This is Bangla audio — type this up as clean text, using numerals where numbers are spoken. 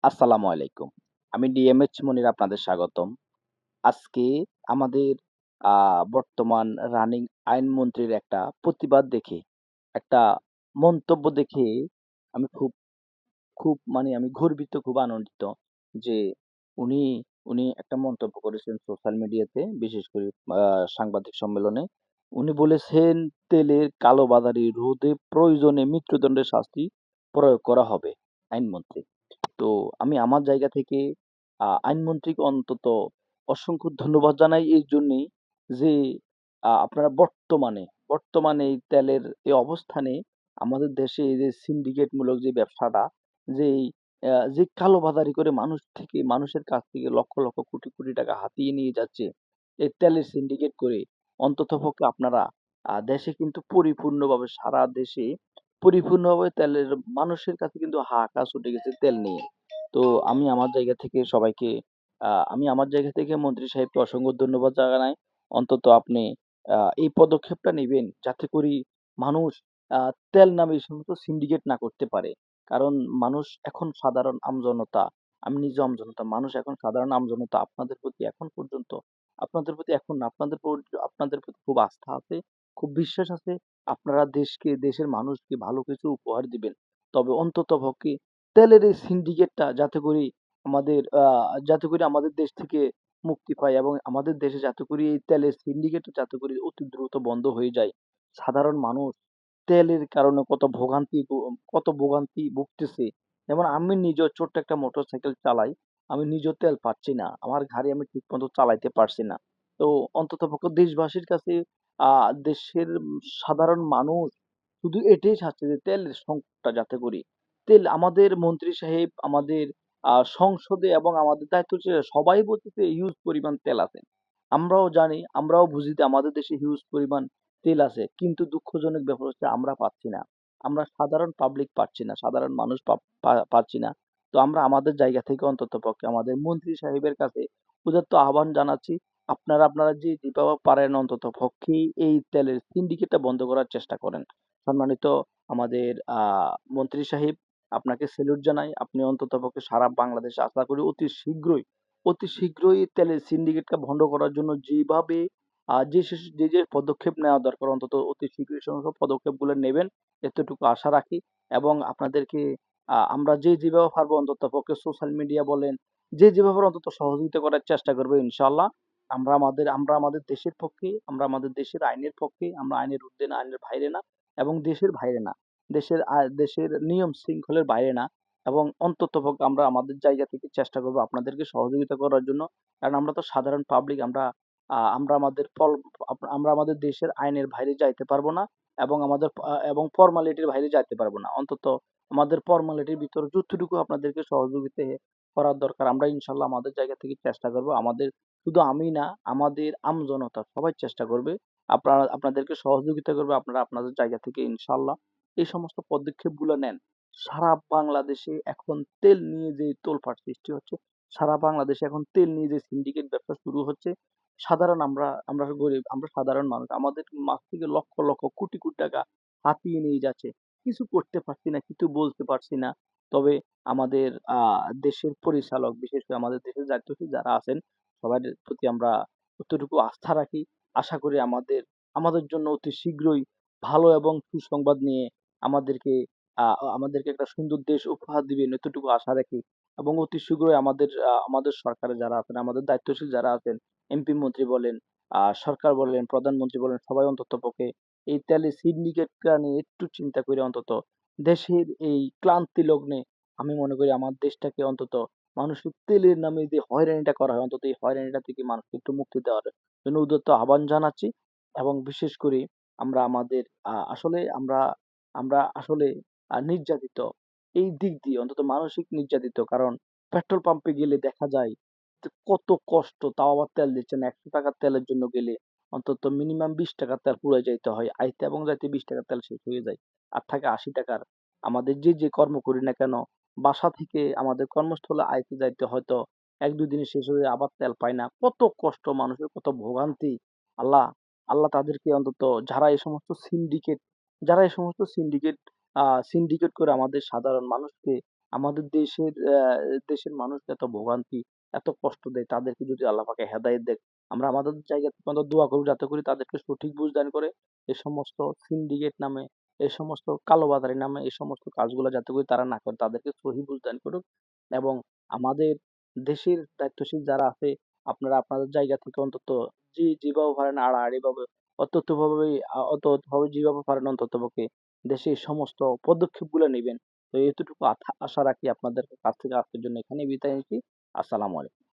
আসসালামু আলাইকুম। আমি ডিএমএইচ মনির আপনাদের স্বাগতম। আজকে আমাদের আ বর্তমান রানিং আইনমন্ত্রীর একটা প্রতিবাদ দেখে, একটা মন্তব্য দেখে আমি খুব আমি গর্বিত, খুব আনন্দিত যে উনি উনি একটা মন্তব্য করেছেন সোশ্যাল মিডিয়াতে, বিশেষ করে আ সাংবাদিক সম্মেলনে। উনি বলেছেন, "তেলের কালোবাজারি রোধে প্রয়োজনে মৃত্যুদণ্ডের শাস্তি প্রয়োগ করা হবে।" আইনমন্ত্রী। তো আমি আমার জায়গা থেকে আইনমন্ত্রীকে অন্তত অসংখ্য ধন্যবাদ জানাই এই জন্যেই যে আপনারা বর্তমানে এই তেলের এই অবস্থানে আমাদের দেশে এই যে সিন্ডিকেটমূলক যে ব্যবসাটা, যেই যে কালোবাজারি করে মানুষের কাছ থেকে লক্ষ, লক্ষ কোটি টাকা হাতিয়ে নিয়ে যাচ্ছে, এই তেলের সিন্ডিকেট করে অন্ততপক্ষে আপনারা দেশে কিন্তু পরিপূর্ণভাবে সারা দেশে পরিপূর্ণভাবে তেলের মানুষের কাছে কিন্তু হাহাকার ছুটে গেছে তেল নিয়ে। তো আমি আমার জায়গা থেকে সবাইকে আমি আমার জায়গা থেকে মন্ত্রী সাহেবকে অসংখ্য ধন্যবাদ জানাই। অন্তত আপনি এই পদক্ষেপটা নিবেন যাতে করি মানুষ আ তেল নামে এই সমস্ত সিন্ডিকেট না করতে পারে। কারণ মানুষ এখন সাধারণ আমজনতা, আমি নিজেও আমজনতা। মানুষ এখন সাধারণ আমজনতা আপনাদের প্রতি এখন পর্যন্ত আপনাদের প্রতি এখন না, আপনাদের প্রতি খুব আস্থা আছে, খুব বিশ্বাস আছে। আপনারা দেশের মানুষকে ভালো কিছু উপহার দিবেন। তবে অন্ততপক্ষে তেলের এই সিন্ডিকেটটা যাতে করে আমাদের দেশ থেকে মুক্তি পায় এবং আমাদের দেশে যাতে করে এই তেলের সিন্ডিকেট যাতে করে অতি দ্রুত বন্ধ হয়ে যায়। সাধারণ মানুষ তেলের কারণে কত ভোগান্তি ভুগতেছে। যেমন আমি নিজেও ছোট্ট একটা মোটরসাইকেল চালাই। আমি নিজেও তেল পাচ্ছি না। আমার গাড়ি আমি ঠিকমতো চালাইতে পারছি না। তো অন্ততপক্ষে দেশবাসীর কাছে দেশের সাধারণ মানুষ শুধু এটাই চাচ্ছে যে তেলের সংকটটা যাতে করি। আমাদের মন্ত্রী সাহেব, আমাদের সংসদে এবং আমাদের দায়িত্বশীল সবাই বলতেছে হিউজ পরিমাণ তেল আছে। আমরাও জানি, আমরাও বুঝি যে আমাদের দেশে হিউজ পরিমাণ তেল আছে। কিন্তু দুঃখজনক ব্যাপার হচ্ছে আমরা পাচ্ছি না। আমরা সাধারণ পাবলিক পাচ্ছি না। সাধারণ মানুষ পাচ্ছি না। তো আমরা আমাদের জায়গা থেকে অন্ততপক্ষে আমাদের মন্ত্রী সাহেবের কাছে উদাত্ত আহ্বান জানাচ্ছি। আপনারা যেভাবে পারেন অন্ততপক্ষে এই তেলের সিন্ডিকেটটা বন্ধ করার চেষ্টা করেন। সম্মানিত আমাদের মন্ত্রী সাহেব, আপনাকে সেলুট জানাই। আপনি অন্ততপক্ষে সারা বাংলাদেশে আশা করি অতি শীঘ্রই তেলের সিন্ডিকেটকে ভন্ড করার জন্য যেভাবে যে পদক্ষেপ নেওয়া দরকার অন্তত অতি শীঘ্রই সমস্ত পদক্ষেপগুলো নেবেন, এতটুকু আশা রাখি। এবং আপনাদেরকে আমরা যেভাবে পারবো অন্ততপক্ষে সোশ্যাল মিডিয়া বলেন, যেভাবে পারবো অন্তত সহযোগিতা করার চেষ্টা করবো ইনশাআল্লাহ। আমরা আমাদের দেশের পক্ষে, আমরা আমাদের দেশের আইনের পক্ষে, আমরা আইনের ঊর্ধ্বে না, আইনের বাইরে না এবং দেশের বাইরে না। দেশের নিয়ম শৃঙ্খলের বাইরে না। এবং অন্ততপক্ষে আমরা আমাদের জায়গা থেকে চেষ্টা করব আপনাদেরকে সহযোগিতা করার জন্য। কারণ আমরা তো সাধারণ পাবলিক, আমরা আ আমরা আমাদের ফল আমরা আমাদের দেশের আইনের বাইরে যাইতে পারবো না এবং ফরমালিটির বাইরে যাইতে পারবো না। অন্তত আমাদের ফরমালিটির ভিতরে যতটুকু আপনাদেরকে সহযোগিতা করার দরকার আমরা ইনশাআল্লাহ আমাদের জায়গা থেকে চেষ্টা করব। শুধু আমি না, আমাদের আমজনতা সবাই চেষ্টা করবে। আপনাদেরকে সহযোগিতা করবে। আপনারা আপনাদের জায়গা থেকে ইনশাআল্লাহ এই সমস্ত পদক্ষেপগুলো নেন। সারা বাংলাদেশে এখন তেল নিয়ে যে তোলপাড় সৃষ্টি হচ্ছে, সারা বাংলাদেশে এখন তেল নিয়ে যে সিন্ডিকেট ব্যবসা শুরু হচ্ছে, আমরা গরিব, আমরা সাধারণ মানুষ। আমাদের মাছ থেকে লক্ষ, লক্ষ কোটি টাকা হাতিয়ে নিয়ে যাচ্ছে। কিছু করতে পারছি না, কিছু বলতে পারছি না। তবে আমাদের দেশের পরিচালক, বিশেষ করে আমাদের দেশের দায়িত্বশীল যারা আছেন, সবার প্রতি আমরা যতটুকু আস্থা রাখি, আশা করি আমাদের জন্য অতি শীঘ্রই ভালো এবং সুসংবাদ নিয়ে আমাদেরকে আমাদেরকে একটা সুন্দর দেশ উপহার দিবেন এতটুকু আশা রাখি। এবং অতি শীঘ্রই আমাদের সরকারে যারা আছেন, আমাদের দায়িত্বশীল যারা আছেন, এমপি মন্ত্রী বলেন, সরকার বলেন, প্রধানমন্ত্রী বলেন, সবাই অন্ততপক্ষে এই তেলের সিন্ডিকেটটা নিয়ে একটু চিন্তা করে অন্তত দেশের এই ক্লান্তি লগ্নে আমি মনে করি আমার দেশটাকে অন্তত মানুষের তেলের নামে যে হয়রানিটা করা হয়, অন্তত এই হয়রানিটা থেকে মানুষকে একটু মুক্তি দেওয়ার জন্য উদাত্ত আহ্বান জানাচ্ছি। এবং বিশেষ করে আমরা আমাদের আসলে আমরা আসলে নির্যাতিত। এই দিক দিয়ে অন্তত মানসিক নির্যাতিত। কারণ পেট্রোল পাম্পে গেলে দেখা যায় যে কত কষ্ট, তাও আবার তেল দিচ্ছে না। ৳১০০ তেলের জন্য গেলে অন্তত মিনিমাম ৳২০ তেল পুড়ায় যাইতে হয়। আইতে এবং যাইতে ৳২০ তেল শেষ হয়ে যায়। আর থাকে ৳৮০ র। আমাদের যে কর্ম করি না কেন, বাসা থেকে আমাদের কর্মস্থলে আইতে যাইতে হয়তো ১-২ দিনে শেষ হয়ে যায়, আবার তেল পাই না। কত কষ্ট মানুষের, কত ভোগান্তি। আল্লাহ, আল্লাহ তাদেরকে অন্তত যারা এই সমস্ত সিন্ডিকেট করে আমাদের সাধারণ মানুষকে আমাদের দেশের মানুষকে এত ভোগান্তি, এত কষ্ট দেয়, তাদেরকে যদি আল্লাহ পাকে হেদায়েত দেয়, আমরা আমাদের জায়গা থেকে অন্তত দোয়া করব যাতে করে তাদেরকে সঠিক বুঝ দান করে, এ সমস্ত সিন্ডিকেট নামে, এই সমস্ত কালোবাজারি নামে, এই সমস্ত কাজগুলো যাতে করে তারা না করে, তাদেরকে সহি বুঝ দান করুক। এবং আমাদের দেশের দায়িত্বশীল যারা আছে, আপনারা আপনাদের জায়গা থেকে অন্তত যেভাবে পারেন আড়াআড়ি ভাবে অতভাবে যেভাবে পারেন অন্ততপক্ষে দেশের সমস্ত পদক্ষেপগুলো নেবেন। তো এতটুকু আশা রাখি আপনাদের কাছ থেকে আজকের জন্য এখানেই বিদায় নিচ্ছি। আসসালামু আলাইকুম।